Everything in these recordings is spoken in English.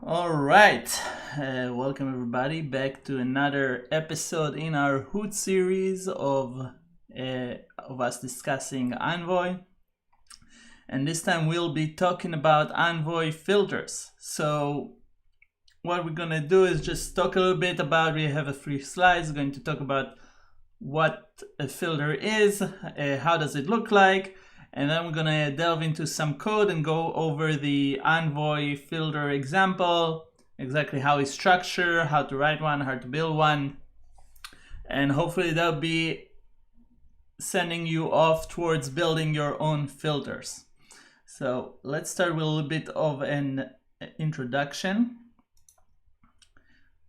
All right, welcome everybody back to another episode in our Hoot series of us discussing Envoy. And this time we'll be talking about Envoy filters. So what we're gonna do is just talk a little bit about, we have a few slides, we're going to talk about what a filter is, how does it look like, and then we're gonna delve into some code and go over the Envoy filter example, exactly how it's structured, how to write one, how to build one, and hopefully that'll be sending you off towards building your own filters. So let's start with a little bit of an introduction.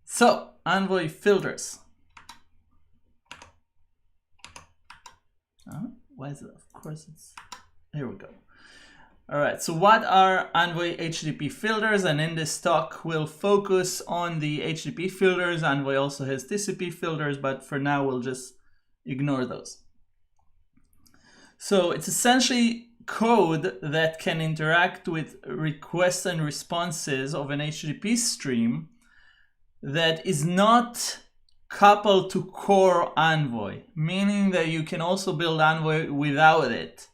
So Envoy filters. Why is it? Of course it's, here we go. All right, so what are Envoy HTTP filters? And in this talk, we'll focus on the HTTP filters. Envoy also has TCP filters, but for now, we'll just ignore those. So it's essentially code that can interact with requests and responses of an HTTP stream that is not coupled to core Envoy, meaning that you can also build Envoy without it.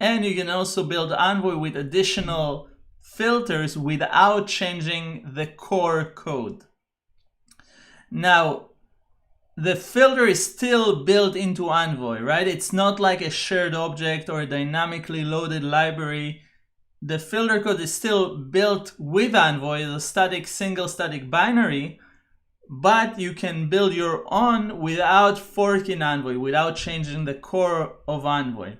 And you can also build Envoy with additional filters without changing the core code. Now, the filter is still built into Envoy, right? It's not like a shared object or a dynamically loaded library. The filter code is still built with Envoy as a single static binary, but you can build your own without forking Envoy, without changing the core of Envoy.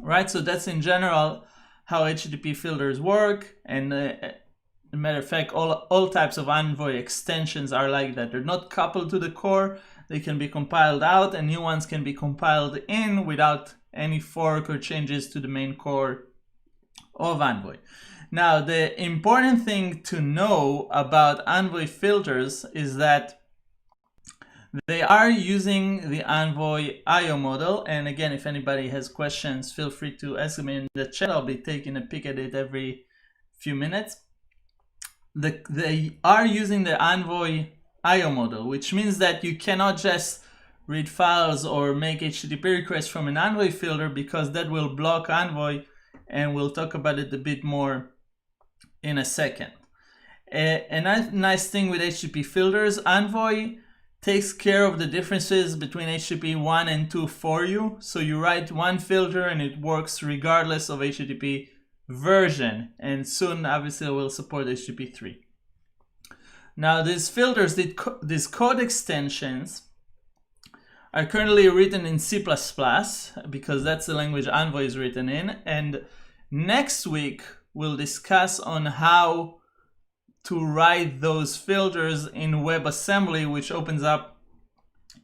Right, so that's in general how HTTP filters work, and as a matter of fact, all types of Envoy extensions are like that. They're not coupled to the core, they can be compiled out, and new ones can be compiled in without any fork or changes to the main core of Envoy. Now, the important thing to know about Envoy filters is that they are using the Envoy IO model. And again, if anybody has questions, feel free to ask them in the chat. I'll be taking a peek at it every few minutes. They are using the Envoy IO model, which means that you cannot just read files or make HTTP requests from an Envoy filter, because that will block Envoy, and we'll talk about it a bit more in a second. A nice thing with HTTP filters, Envoy takes care of the differences between HTTP 1 and 2 for you. So you write one filter and it works regardless of HTTP version. And soon, obviously, we'll support HTTP 3. Now, these filters, these code extensions, are currently written in C++, because that's the language Envoy is written in. And next week, we'll discuss on how to write those filters in WebAssembly, which opens up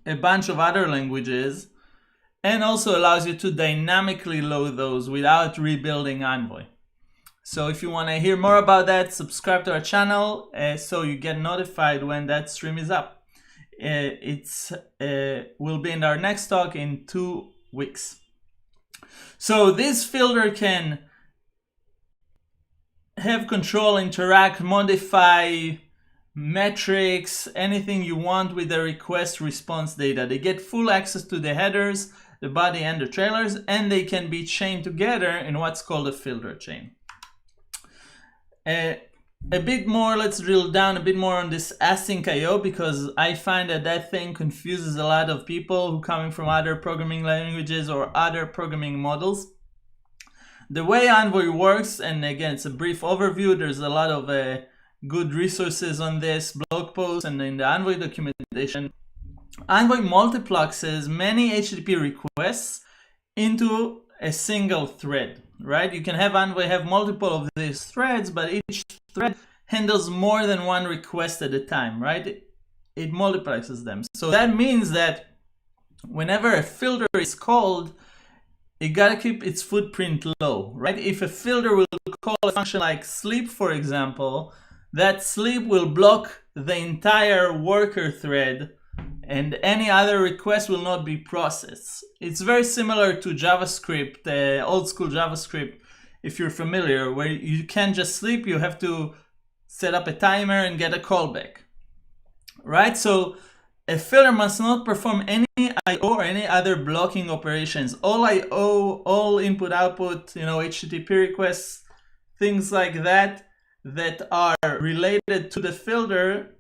a bunch of other languages and also allows you to dynamically load those without rebuilding Envoy. So if you want to hear more about that, subscribe to our channel so you get notified when that stream is up. Will be in our next talk in 2 weeks. So this filter can have control, interact, modify metrics, anything you want with the request response data. They get full access to the headers, the body, and the trailers, and they can be chained together in what's called a filter chain. A bit more, let's drill down a bit more on this async IO, because I find that thing confuses a lot of people who coming from other programming languages or other programming models. The way Envoy works, and again, it's a brief overview. There's a lot of good resources on this, blog posts, and in the Envoy documentation. Envoy multiplexes many HTTP requests into a single thread, right? You can have Envoy have multiple of these threads, but each thread handles more than one request at a time, right? It multiplexes them. So that means that whenever a filter is called, it gotta keep its footprint low, right? If a filter will call a function like sleep, for example, that sleep will block the entire worker thread and any other request will not be processed. It's very similar to JavaScript, old school JavaScript, if you're familiar, where you can't just sleep, you have to set up a timer and get a callback, right? So a filter must not perform any I/O or any other blocking operations. All I/O, all input/output, HTTP requests, things like that are related to the filter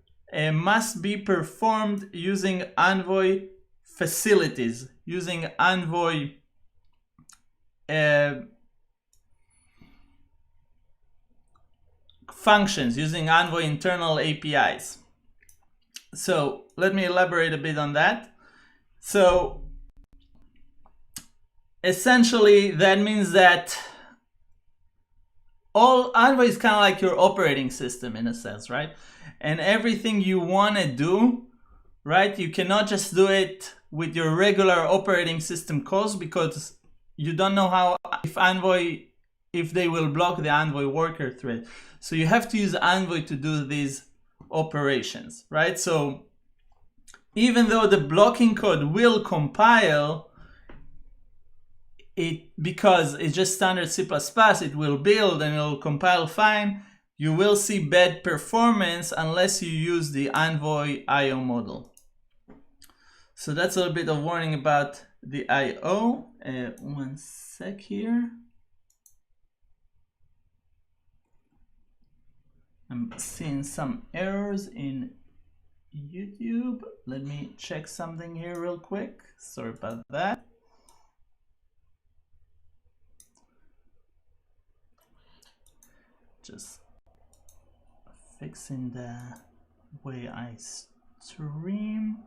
must be performed using Envoy facilities, using Envoy functions, using Envoy internal APIs. So let me elaborate a bit on that. So essentially that means that all Envoy is kind of like your operating system in a sense, right? And everything you want to do, right, you cannot just do it with your regular operating system calls, because you don't know how, if they will block the Envoy worker thread. So you have to use Envoy to do these operations, right? So even though the blocking code will compile, because it's just standard C++, it will build and it will compile fine, you will see bad performance unless you use the Envoy I/O model. So that's a little bit of warning about the I/O. One sec here. I'm seeing some errors in YouTube. Let me check something here real quick. Sorry about that. Just fixing the way I stream.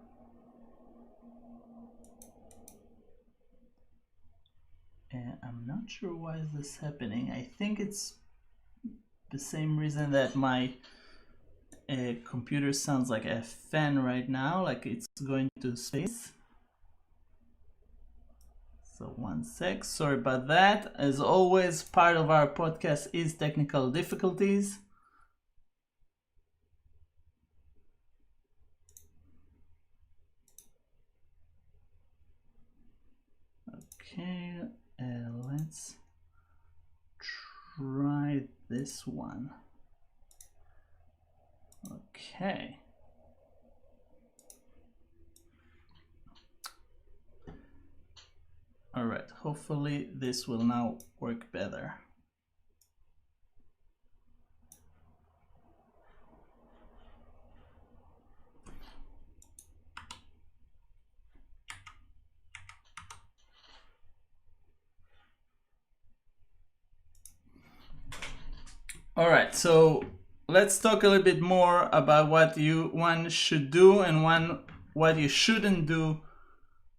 I'm not sure why is this happening. I think it's the same reason that my computer sounds like a fan right now, like it's going to space. So one sec, sorry about that. As always, part of our podcast is technical difficulties. Okay, let's try this one. Okay. All right, hopefully this will now work better. All right, so let's talk a little bit more about what one should do and what you shouldn't do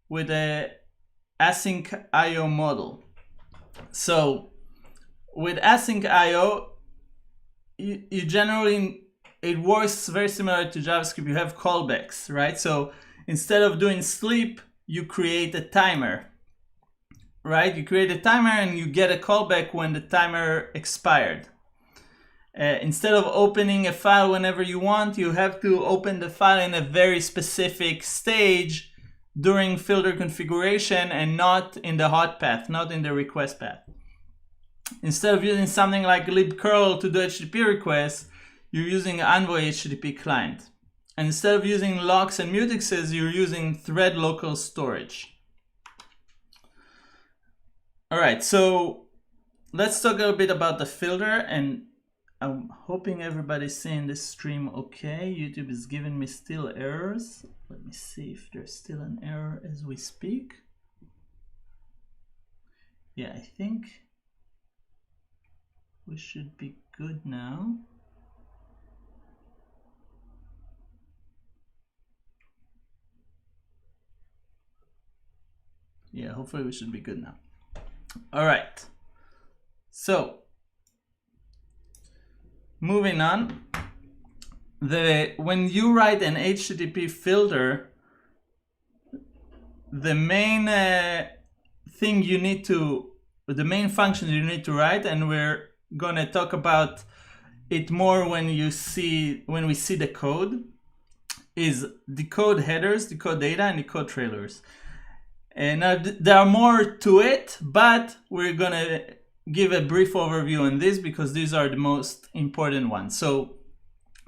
with a async I/O model. So with async I/O, you generally, it works very similar to JavaScript. You have callbacks, right? So instead of doing sleep, you create a timer, right? You create a timer and you get a callback when the timer expired. Instead of opening a file whenever you want, you have to open the file in a very specific stage during filter configuration and not in the hot path, not in the request path. Instead of using something like libcurl to do HTTP requests, you're using Envoy HTTP client. And instead of using locks and mutexes, you're using thread local storage. All right, so let's talk a little bit about the filter, and I'm hoping everybody's seeing this stream okay. YouTube is giving me still errors. Let me see if there's still an error as we speak. Yeah, I think we should be good now. Yeah, hopefully we should be good now. All right. So moving on, when you write an HTTP filter, the main thing you need to, the main function you need to write, and we're gonna talk about it more when we see the code, is decode headers, decode data, and decode trailers. And now there are more to it, but we're gonna give a brief overview on this because these are the most important ones. So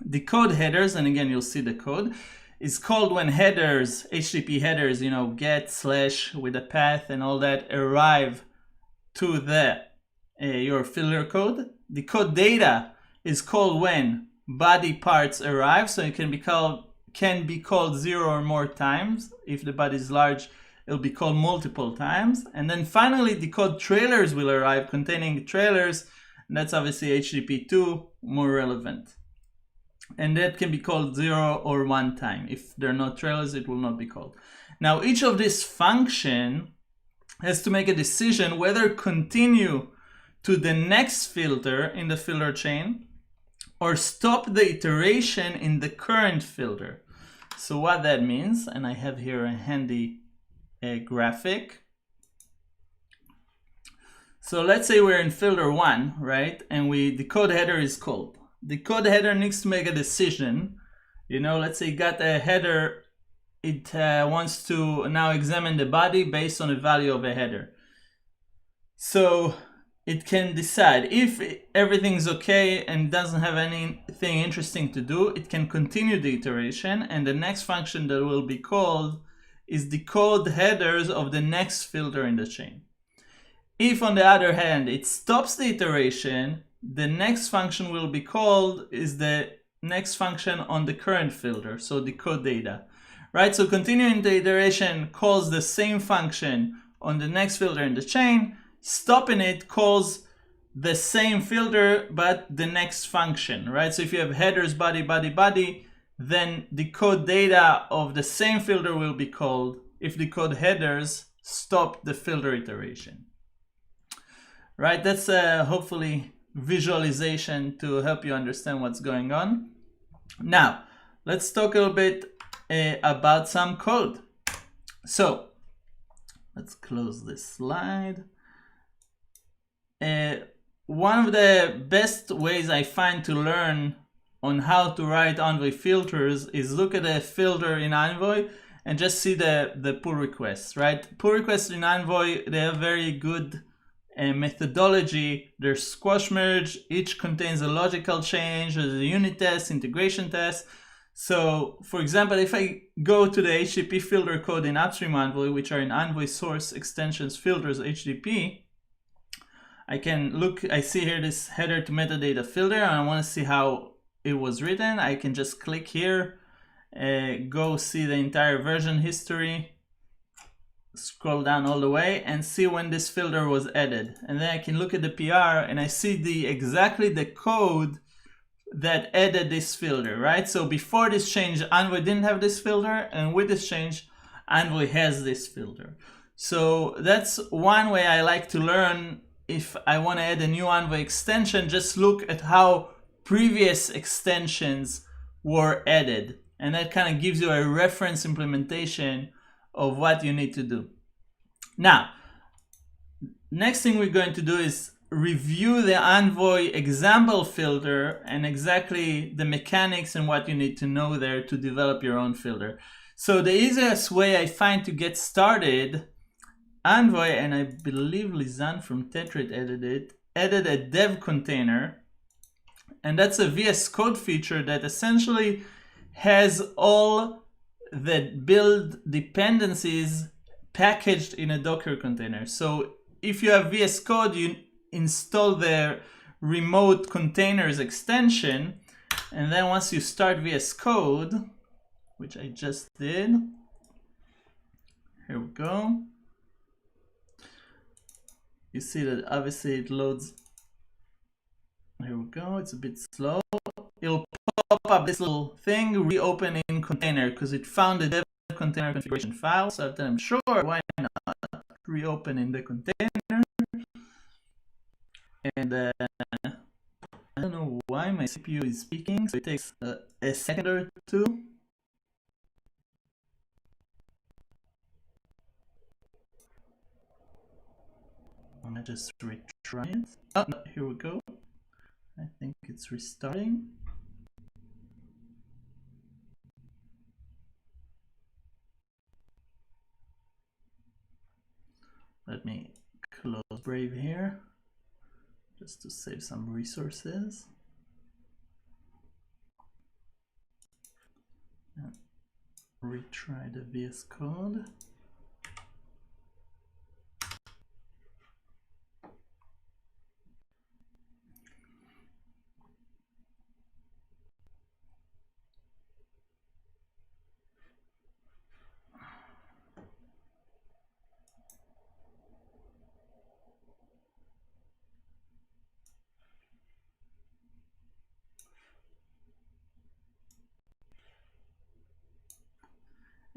The code headers, and again, you'll see the code, is called when headers, HTTP headers, get slash with a path and all that arrive to the your filter code. The code data is called when body parts arrive, so it can be called 0 or more times. If the body is large, it'll be called multiple times. And then finally, the code trailers will arrive containing trailers, and that's obviously HTTP2, more relevant. And that can be called 0 or 1 time. If there are no trailers, it will not be called. Now, each of this function has to make a decision whether continue to the next filter in the filter chain or stop the iteration in the current filter. So what that means, and I have here a handy graphic. So let's say we're in filter 1, right? And the code header is called. The code header needs to make a decision. Let's say you got a header. It wants to now examine the body based on the value of a header. So it can decide if everything's okay and doesn't have anything interesting to do, it can continue the iteration, and the next function that will be called is the code headers of the next filter in the chain. If, on the other hand, it stops the iteration, the next function will be called is the next function on the current filter, so the code data. Right, so continuing the iteration calls the same function on the next filter in the chain. Stopping it calls the same filter but the next function, right? So if you have headers, body, body, body, then the code data of the same filter will be called if the code headers stop the filter iteration. Right, that's hopefully visualization to help you understand what's going on. Now, let's talk a little bit about some code. So let's close this slide. One of the best ways I find to learn on how to write Envoy filters is look at a filter in Envoy and just see the pull requests, right? Pull requests in Envoy, they have very good methodology. There's squash merge, each contains a logical change, there's a unit test, integration test. So for example, if I go to the HTTP filter code in upstream Envoy, which are in Envoy source extensions filters HTTP, I can look, I see here this header to metadata filter, and I want to see how it was written. I can just click here, go see the entire version history, scroll down all the way and see when this filter was added. And then I can look at the PR and I see exactly the code that added this filter, right? So before this change, Envoy didn't have this filter, and with this change, Envoy has this filter. So that's one way I like to learn. If I want to add a new Envoy extension, just look at how previous extensions were added. And that kind of gives you a reference implementation of what you need to do. Now, next thing we're going to do is review the Envoy example filter and exactly the mechanics and what you need to know there to develop your own filter. So the easiest way I find to get started, Envoy, and I believe Lizan from Tetrit added a dev container, and that's a VS Code feature that essentially has all the build dependencies packaged in a Docker container. So if you have VS Code, you install the remote containers extension, and then once you start VS Code, which I just did, here we go. You see that obviously it loads. Here we go, it's a bit slow. It'll pop up this little thing, reopen in container, because it found the dev container configuration file. So then I'm sure, why not reopen in the container? And I don't know why my CPU is speaking, so it takes a second or two. I'm gonna just retry it. Oh, no, here we go. I think it's restarting. Let me close Brave here, just to save some resources. Retry the VS Code.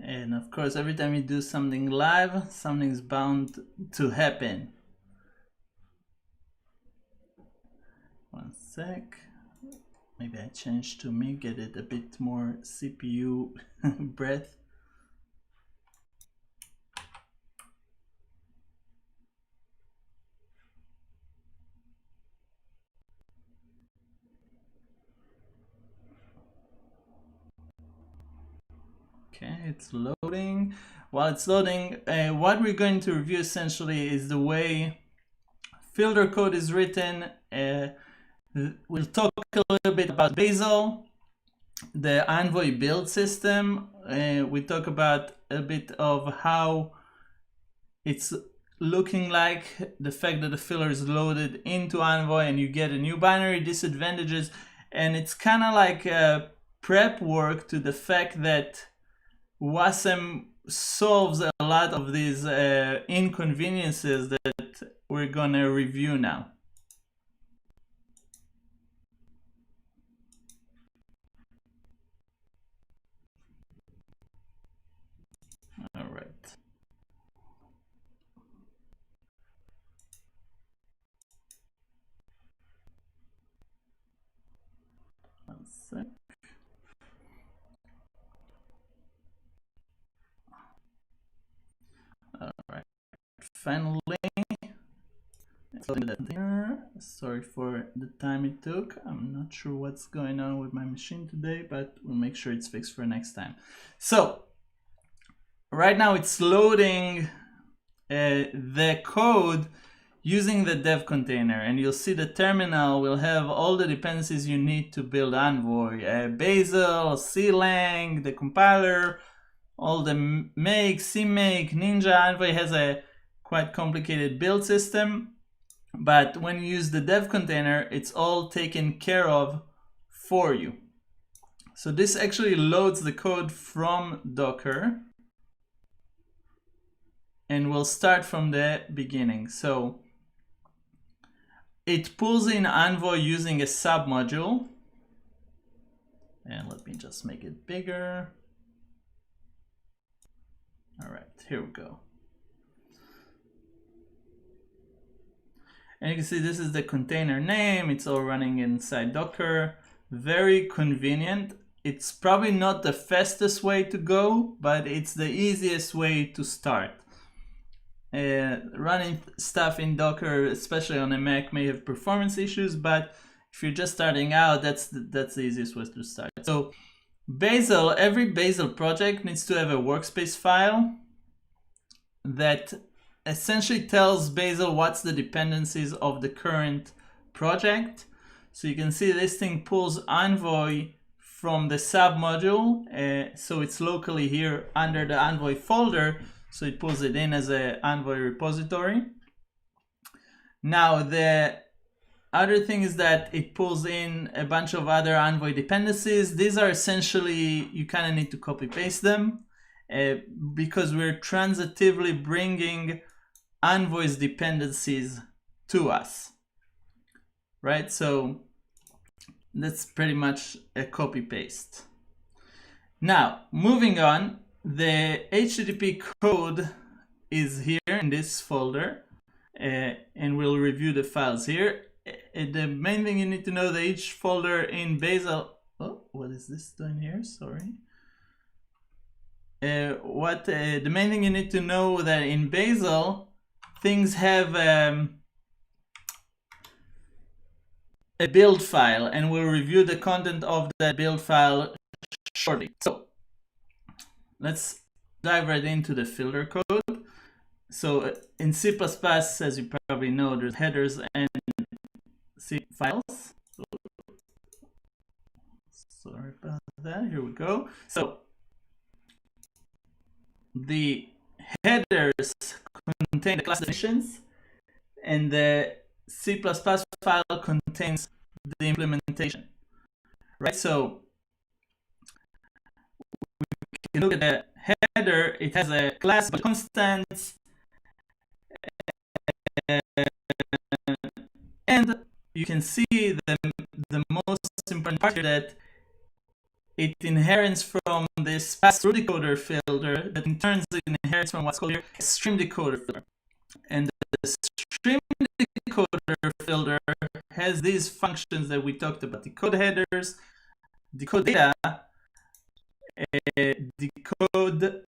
And of course, every time you do something live, something's bound to happen. One sec. Maybe I change to me, get it a bit more CPU breath. Okay, it's loading. While it's loading, what we're going to review essentially is the way filter code is written. We'll talk a little bit about Bazel, the Envoy build system. We talk about a bit of how it's looking like, the fact that the filler is loaded into Envoy and you get a new binary, disadvantages, and it's kind of like prep work to the fact that WASM solves a lot of these inconveniences that we're gonna review now. All right. One sec. All right. Finally, sorry for the time it took. I'm not sure what's going on with my machine today, but we'll make sure it's fixed for next time. So right now it's loading the code using the dev container, and you'll see the terminal will have all the dependencies you need to build Envoy. Bazel, CLang, the compiler, all the make, CMake, Ninja. Envoy has a quite complicated build system, but when you use the dev container, it's all taken care of for you. So this actually loads the code from Docker, and we'll start from the beginning. So it pulls in Envoy using a submodule. And let me just make it bigger. All right, here we go. And you can see this is the container name. It's all running inside Docker. Very convenient. It's probably not the fastest way to go, but it's the easiest way to start. Running stuff in Docker, especially on a Mac, may have performance issues, but if you're just starting out, that's the easiest way to start. So Bazel, every Bazel project needs to have a workspace file that essentially tells Bazel what's the dependencies of the current project. So you can see this thing pulls Envoy from the submodule, so it's locally here under the Envoy folder. So it pulls it in as an Envoy repository. Now the other thing is that it pulls in a bunch of other Envoy dependencies. These are essentially, you kind of need to copy paste them because we're transitively bringing Envoy's dependencies to us, right? So that's pretty much a copy paste. Now, moving on. The HTTP code is here in this folder, and we'll review the files here. The main thing you need to know that each folder in Bazel, oh, what is this doing here? Sorry. The main thing you need to know that in Bazel, things have a build file, and we'll review the content of that build file shortly. So let's dive right into the filter code. So in C++, as you probably know, there's headers and C files. Sorry about that. Here we go. So the headers contain the class definitions, and the C++ file contains the implementation, right? So we can look at the header. It has a class but constants, and you can see the most important part here, that it inherits from this pass-through decoder filter that in turn inherits from what's called here a stream decoder filter. And the stream decoder filter has these functions that we talked about: decode headers, decode data, decode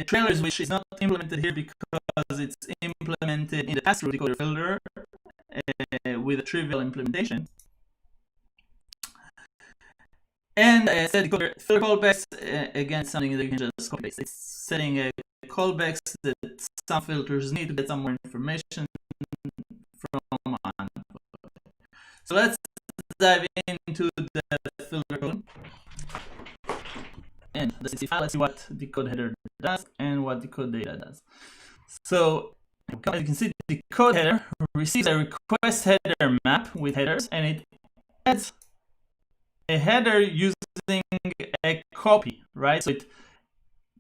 trailers, which is not implemented here because it's implemented in the pass-through decoder filter with a trivial implementation. And set decoder filter callbacks, again, something that you can just copy paste. It's setting a callbacks that some filters need to get some more information from Envoy. So let's dive into the filter code and the CC file. Let's see what decode header does and what decode data does. So as you can see, the decode header receives a request header map with headers, and it adds a header using a copy, right? So it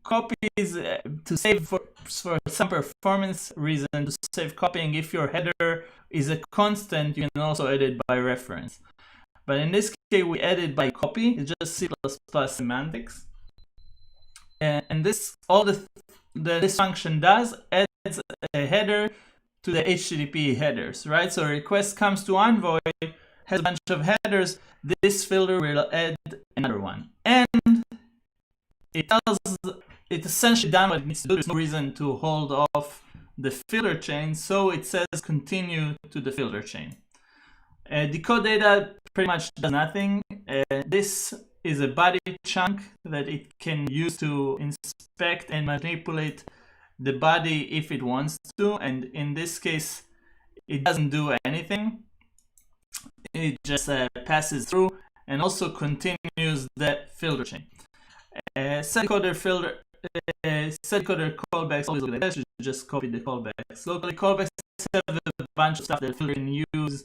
copies to save for some performance reason, to save copying. If your header is a constant, you can also edit by reference. But in this case, we edit by copy. It's just C++ semantics. And this, all this function does, adds a header to the HTTP headers, right? So a request comes to Envoy, has a bunch of headers. This filter will add another one, and it essentially done what it needs to do. There's no reason to hold off the filter chain, so it says continue to the filter chain. Decode data pretty much does nothing. This is a body chunk that it can use to inspect and manipulate the body if it wants to, and in this case it doesn't do anything. It just passes through and also continues the filter chain. Set decoder callbacks always look like this. You just copy the callbacks locally. Callbacks have a bunch of stuff that the filter can use.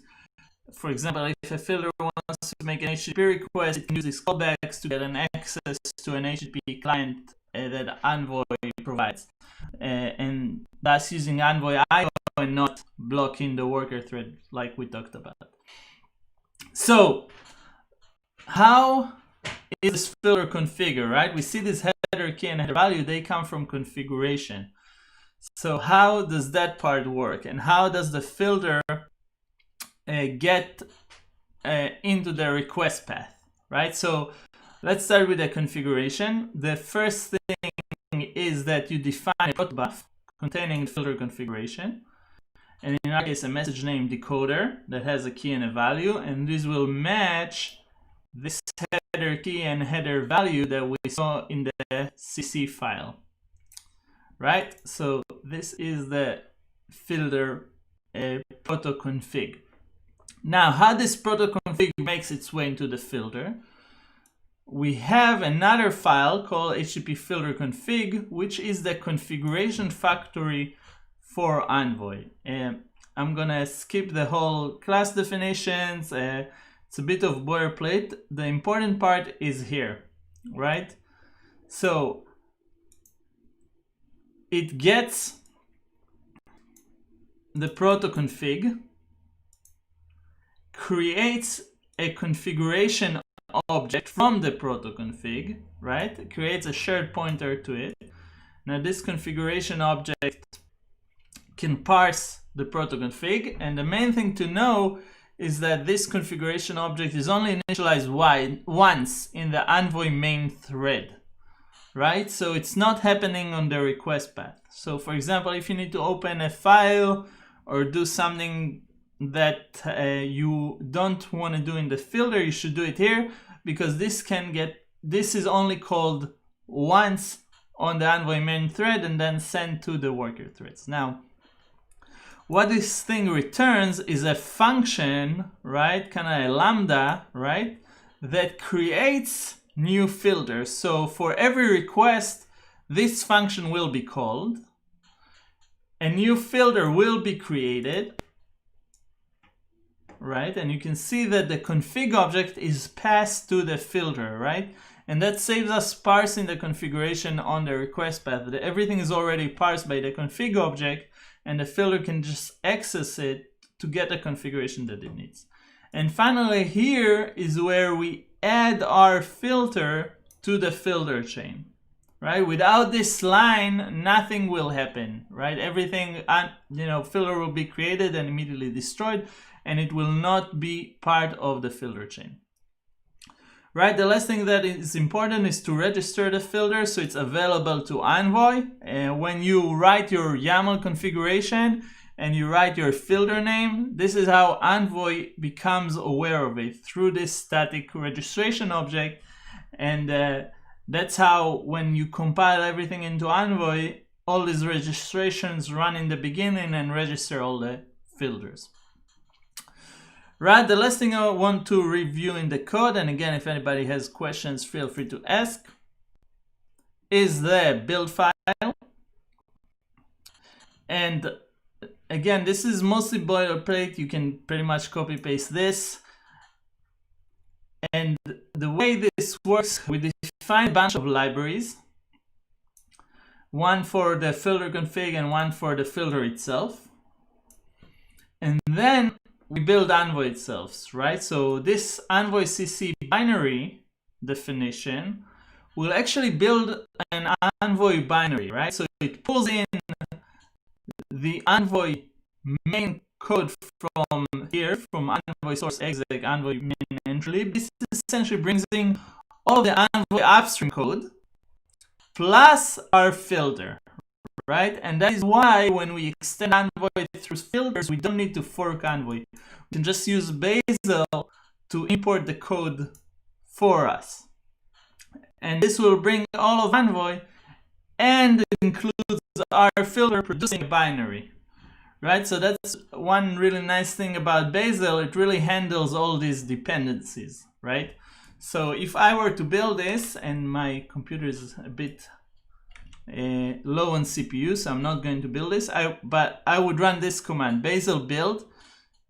For example, if a filter wants to make an HTTP request, it can use these callbacks to get an access to an HTTP client that Envoy provides, and that's using Envoy IO and not blocking the worker thread like we talked about. So how is this filter configured, right? We see this header key and header value, they come from configuration. So how does that part work, and how does the filter get into the request path, right? So let's start with the configuration. The first thing is that you define a protobuf containing filter configuration, and in our case a message name decoder that has a key and a value, and this will match this header key and header value that we saw in the CC file, right? So this is the filter proto config. Now, how this proto config makes its way into the filter? We have another file called HTTP filter config, which is the configuration factory for Envoy. I'm gonna skip the whole class definitions. It's a bit of boilerplate. The important part is here, right? So it gets the proto config, creates a configuration object from the proto config, right? It creates a shared pointer to it. Now this configuration object can parse the proto config, and the main thing to know is that this configuration object is only initialized once in the Envoy main thread, right? So it's not happening on the request path. So for example, if you need to open a file or do something that you don't want to do in the filter, you should do it here, because this is only called once on the Envoy main thread and then sent to the worker threads. Now, what this thing returns is a function, right, kind of a lambda, right, that creates new filters. So for every request this function will be called, a new filter will be created, right? And you can see that the config object is passed to the filter, right? And that saves us parsing the configuration on the request path. Everything is already parsed by the config object, and the filter can just access it to get the configuration that it needs. And finally, here is where we add our filter to the filter chain, right? Without this line, nothing will happen, right? Everything, filter will be created and immediately destroyed, and it will not be part of the filter chain. Right, the last thing that is important is to register the filter so it's available to Envoy. And when you write your YAML configuration and you write your filter name, this is how Envoy becomes aware of it, through this static registration object. And that's how, when you compile everything into Envoy, all these registrations run in the beginning and register all the filters. Right, the last thing I want to review in the code, and again, if anybody has questions, feel free to ask, is the build file. And again, this is mostly boilerplate. You can pretty much copy paste this. And the way this works, we define a bunch of libraries, one for the filter config and one for the filter itself. And then we build Envoy itself, right? So this Envoy CC binary definition will actually build an Envoy binary, right? So it pulls in the Envoy main code from here, from Envoy source exec, Envoy main entry. This essentially brings in all of the Envoy upstream code plus our filter, right? And that is why when we extend Envoy through filters, we don't need to fork Envoy. We can just use Bazel to import the code for us. And this will bring all of Envoy, and it includes our filter producing a binary, right? So that's one really nice thing about Bazel. It really handles all these dependencies, right? So if I were to build this, and my computer is a bit low on CPU, so I'm not going to build this, but I would run this command, Bazel build,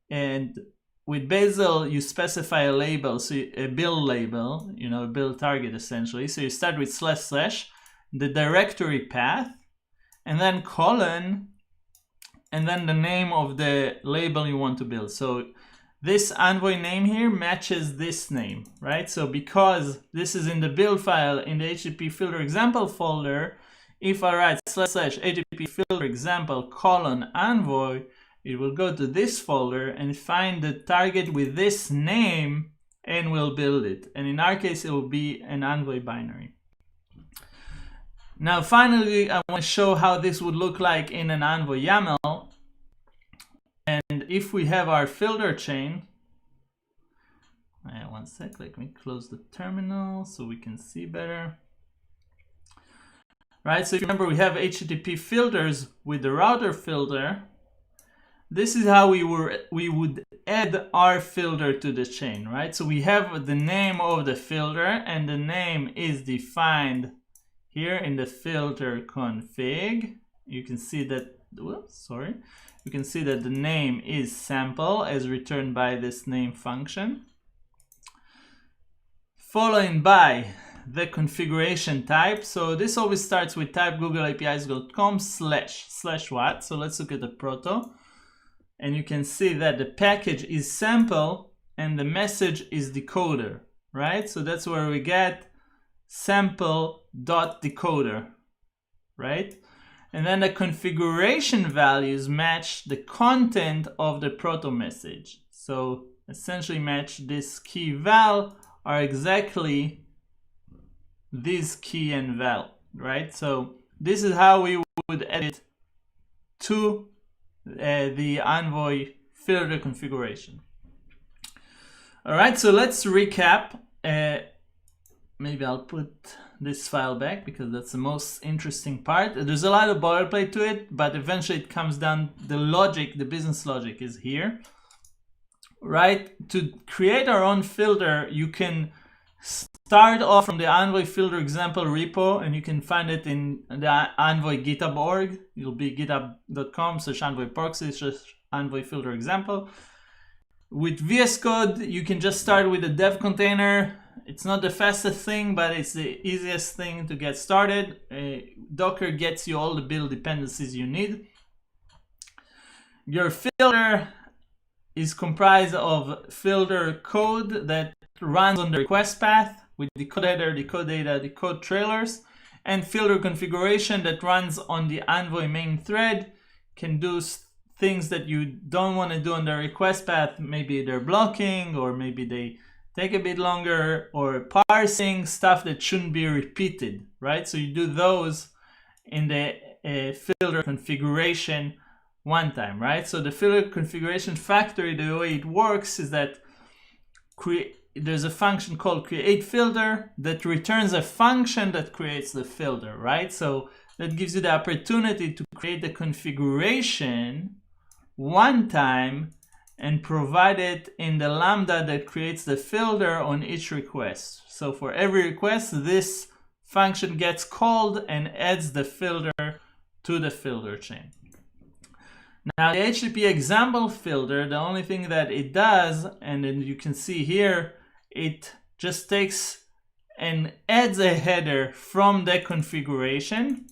and with Bazel you specify a label, so a build label, a build target essentially. So you start with // the directory path, and then colon, and then the name of the label you want to build. So this Envoy name here matches this name, right? So because this is in the build file in the HTTP filter example folder, if I write // HTTP filter example : Envoy, it will go to this folder and find the target with this name and will build it. And in our case, it will be an Envoy binary. Now, finally, I want to show how this would look like in an Envoy YAML. And if we have our filter chain, one sec, let me close the terminal so we can see better. Right, so if you remember, we have HTTP filters with the router filter. This is how we would add our filter to the chain, right? So we have the name of the filter, and the name is defined here in the filter config. You can see that, you can see that the name is sample as returned by this name function, following by the configuration type. So this always starts with type googleapis.com / what. So let's look at the Proto, and you can see that the package is sample and the message is decoder, right? So that's where we get sample.decoder, right? And then the configuration values match the content of the Proto message. So essentially match this key val are exactly this key and val, right? So this is how we would edit to the Envoy filter configuration. All right, so let's recap. Maybe I'll put this file back because that's the most interesting part. There's a lot of boilerplate to it, but eventually it comes down, the logic, the business logic is here, right? To create our own filter, you can start start off from the Envoy filter example repo, and you can find it in the Envoy GitHub org. It'll be github.com/Envoy Proxy/Envoy filter example. With VS Code, you can just start with a dev container. It's not the fastest thing, but it's the easiest thing to get started. Docker gets you all the build dependencies you need. Your filter is comprised of filter code that runs on the request path with the code header, the code data, the code trailers, and filter configuration that runs on the Envoy main thread. Can do things that you don't want to do on the request path. Maybe they're blocking, or maybe they take a bit longer, or parsing stuff that shouldn't be repeated, right? So you do those in the filter configuration one time, right? So the filter configuration factory, the way it works is that there's a function called create filter that returns a function that creates the filter, right? So that gives you the opportunity to create the configuration one time and provide it in the Lambda that creates the filter on each request. So for every request, this function gets called and adds the filter to the filter chain. Now the HTTP example filter, the only thing that it does, and then you can see here, it just takes and adds a header from the configuration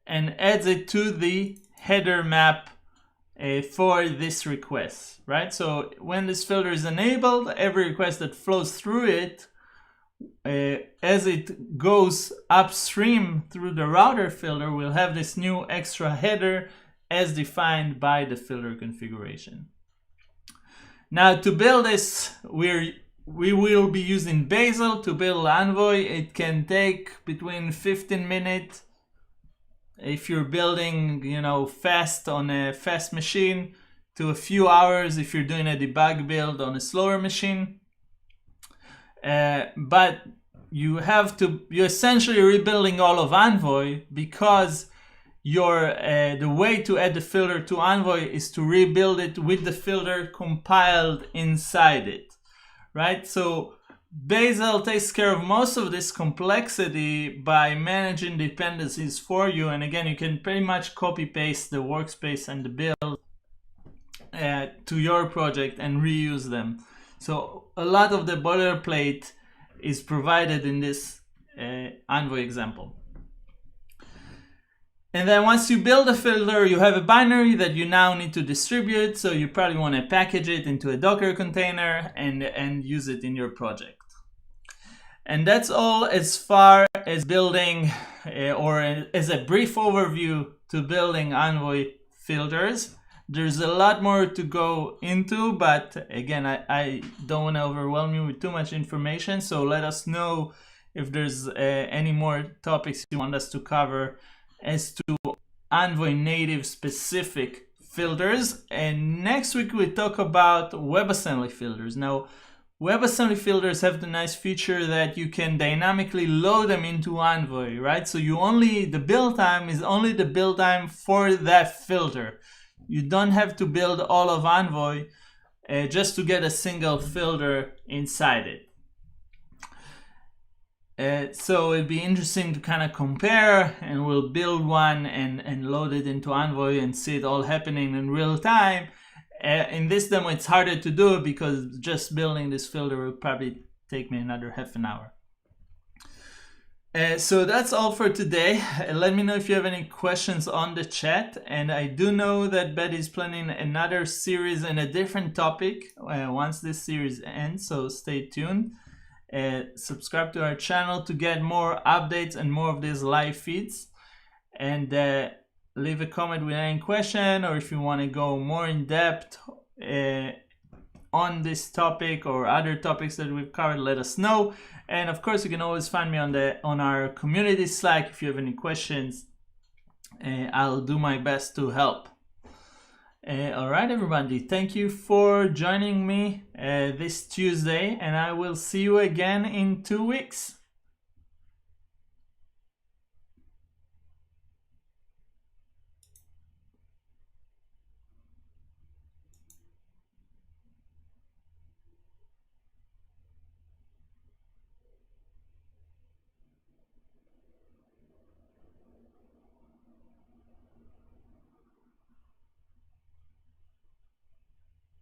and adds it to the header map for this request, right? So when this filter is enabled, every request that flows through it, as it goes upstream through the router filter, will have this new extra header as defined by the filter configuration. Now to build this, we will be using Bazel to build Envoy. It can take between 15 minutes if you're building, fast on a fast machine, to a few hours if you're doing a debug build on a slower machine. But you're essentially rebuilding all of Envoy, because the way to add the filter to Envoy is to rebuild it with the filter compiled inside it, right? So Bazel takes care of most of this complexity by managing dependencies for you. And again, you can pretty much copy paste the workspace and the build to your project and reuse them. So a lot of the boilerplate is provided in this Envoy example. And then once you build a filter, you have a binary that you now need to distribute. So you probably want to package it into a Docker container and use it in your project. And that's all as far as building, or as a brief overview to building Envoy filters. There's a lot more to go into, but again, I don't want to overwhelm you with too much information. So let us know if there's any more topics you want us to cover as to Envoy native specific filters. And next week we talk about WebAssembly filters. Now, WebAssembly filters have the nice feature that you can dynamically load them into Envoy, right? So the build time is only the build time for that filter. You don't have to build all of Envoy just to get a single filter inside it. So it'd be interesting to kind of compare, and we'll build one and load it into Envoy and see it all happening in real time. In this demo, it's harder to do because just building this filter will probably take me another half an hour. So that's all for today. Let me know if you have any questions on the chat. And I do know that Betty is planning another series and a different topic once this series ends, so stay tuned. Subscribe to our channel to get more updates and more of these live feeds. And leave a comment with any question, or if you want to go more in depth on this topic or other topics that we've covered, let us know. And of course, you can always find me on our community Slack if you have any questions. I'll do my best to help. All right, everybody, thank you for joining me this Tuesday, and I will see you again in 2 weeks.